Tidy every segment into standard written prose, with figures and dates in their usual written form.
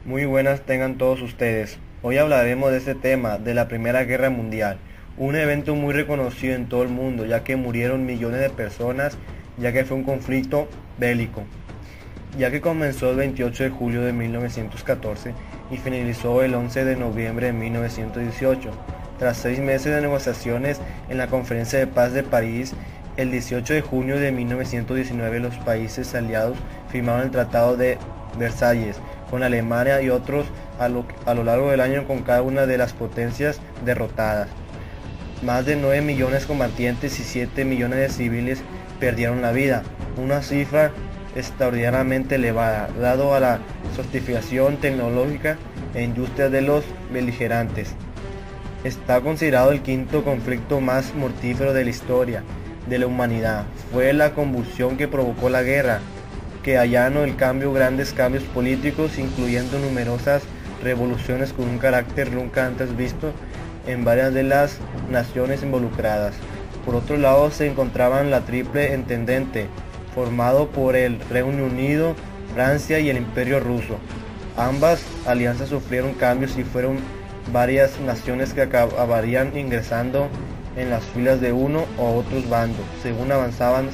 Muy buenas tengan todos ustedes. Hoy hablaremos de este tema, de la Primera Guerra Mundial, un evento muy reconocido en todo el mundo, ya que murieron millones de personas, ya que fue un conflicto bélico, ya que comenzó el 28 de julio de 1914 y finalizó el 11 de noviembre de 1918. Tras 6 meses de negociaciones en la Conferencia de Paz de París, el 18 de junio de 1919 los países aliados firmaron el Tratado de Versalles con Alemania y otros a lo largo del año con cada una de las potencias derrotadas. Más de 9 millones de combatientes y 7 millones de civiles perdieron la vida, una cifra extraordinariamente elevada, dado a la sofisticación tecnológica e industria de los beligerantes. Está considerado el quinto conflicto más mortífero de la historia de la humanidad. Fue la convulsión que provocó la guerra, que allanó el cambio, grandes cambios políticos, incluyendo numerosas revoluciones con un carácter nunca antes visto en varias de las naciones involucradas. Por otro lado se encontraban la Triple Entente, formado por el Reino Unido, Francia y el Imperio Ruso. Ambas alianzas sufrieron cambios y fueron varias naciones que acabarían ingresando en las filas de uno o otros bandos, según avanzaban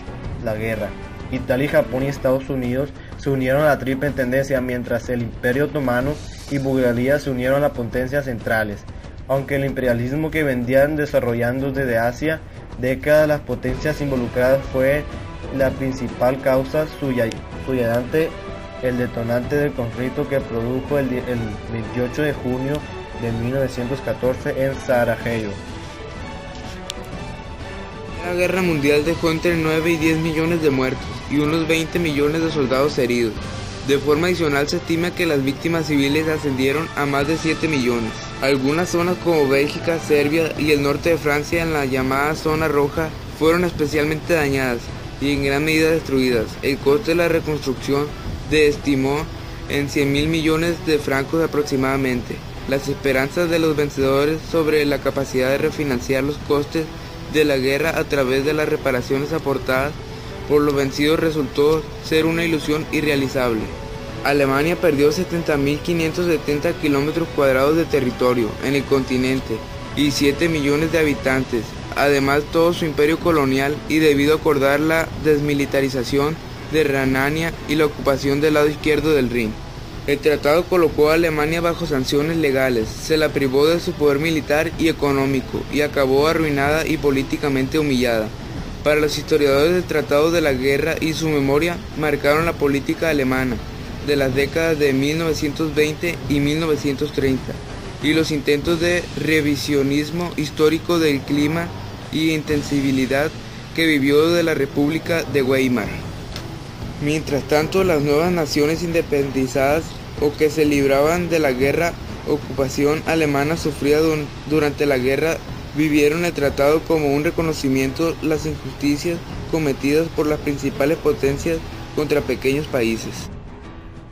la guerra. Italia, Japón y Estados Unidos se unieron a la Triple Entente, mientras el Imperio Otomano y Bulgaria se unieron a las potencias centrales. Aunque el imperialismo que venían desarrollando desde Asia décadas, las potencias involucradas fue la principal causa subyacente, el detonante del conflicto que produjo el 28 de junio de 1914 en Sarajevo. La Guerra Mundial dejó entre 9 y 10 millones de muertos y unos 20 millones de soldados heridos. De forma adicional se estima que las víctimas civiles ascendieron a más de 7 millones. Algunas zonas como Bélgica, Serbia y el norte de Francia, en la llamada Zona Roja, fueron especialmente dañadas y en gran medida destruidas. El coste de la reconstrucción se estimó en 100.000 millones de francos aproximadamente. Las esperanzas de los vencedores sobre la capacidad de refinanciar los costes de la guerra a través de las reparaciones aportadas por los vencidos resultó ser una ilusión irrealizable. Alemania perdió 70.570 kilómetros cuadrados de territorio en el continente y 7 millones de habitantes, además todo su imperio colonial, y debido a acordar la desmilitarización de Renania y la ocupación del lado izquierdo del Rin. El tratado colocó a Alemania bajo sanciones legales, se la privó de su poder militar y económico y acabó arruinada y políticamente humillada. Para los historiadores, el tratado de la guerra y su memoria marcaron la política alemana de las décadas de 1920 y 1930 y los intentos de revisionismo histórico del clima y intensibilidad que vivió de la República de Weimar. Mientras tanto, las nuevas naciones independizadas o que se libraban de la guerra ocupación alemana sufrida durante la guerra vivieron el tratado como un reconocimiento de las injusticias cometidas por las principales potencias contra pequeñños países.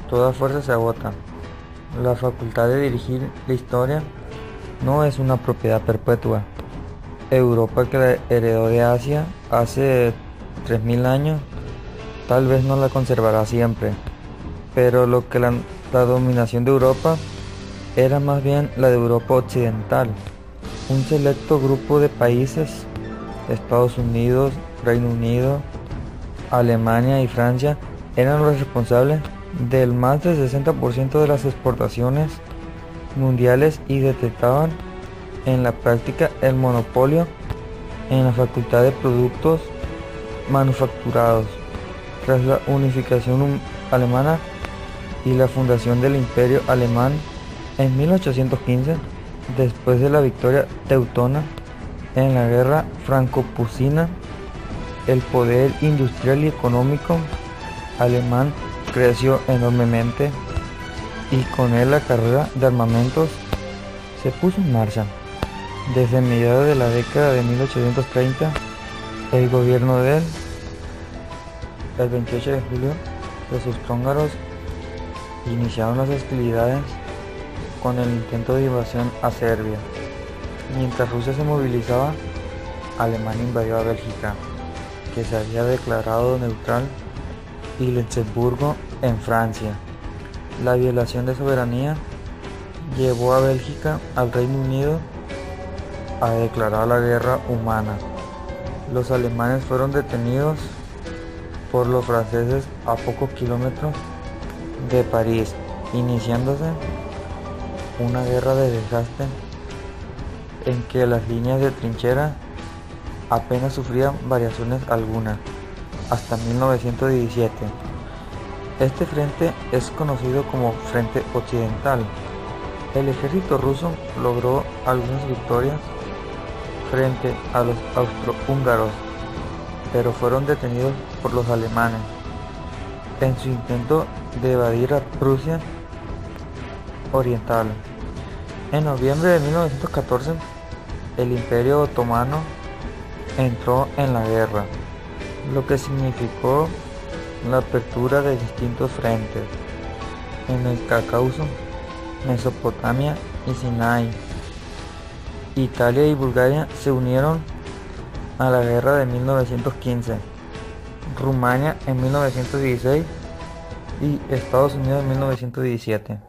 Toda fuerza se agota. La facultad de dirigir la historia no es una propiedad perpetua. Europa, que la heredó de Asia hace 3.000 años, tal vez no la conservará siempre, pero lo que la dominación de Europa era más bien la de Europa occidental. Un selecto grupo de países, Estados Unidos, Reino Unido, Alemania y Francia, eran los responsables del más del 60% de las exportaciones mundiales y detectaban en la práctica el monopolio en la facultad de productos manufacturados. Tras la unificación alemana y la fundación del Imperio Alemán en 1815, después de la victoria teutona en la guerra franco-prusiana, el poder industrial y económico alemán creció enormemente y con él la carrera de armamentos se puso en marcha. Desde mediados de la década de 1830, el gobierno el 28 de julio, los austrohúngaros iniciaron las hostilidades con el intento de invasión a Serbia. Mientras Rusia se movilizaba, Alemania invadió a Bélgica, que se había declarado neutral, y Luxemburgo en Francia. La violación de soberanía llevó a Bélgica al Reino Unido a declarar la guerra humana. Los alemanes fueron detenidos por los franceses a pocos kilómetros de París, iniciándose una guerra de desgaste en que las líneas de trinchera apenas sufrían variaciones algunas, hasta 1917. Este frente es conocido como Frente Occidental. El ejército ruso logró algunas victorias frente a los austrohúngaros, pero fueron detenidos por los alemanes en su intento de evadir a Prusia Oriental. En noviembre de 1914, el Imperio Otomano entró en la guerra, lo que significó la apertura de distintos frentes en el Cáucaso, Mesopotamia y Sinai. Italia y Bulgaria se unieron a la guerra de 1915, Rumania en 1916 y Estados Unidos en 1917.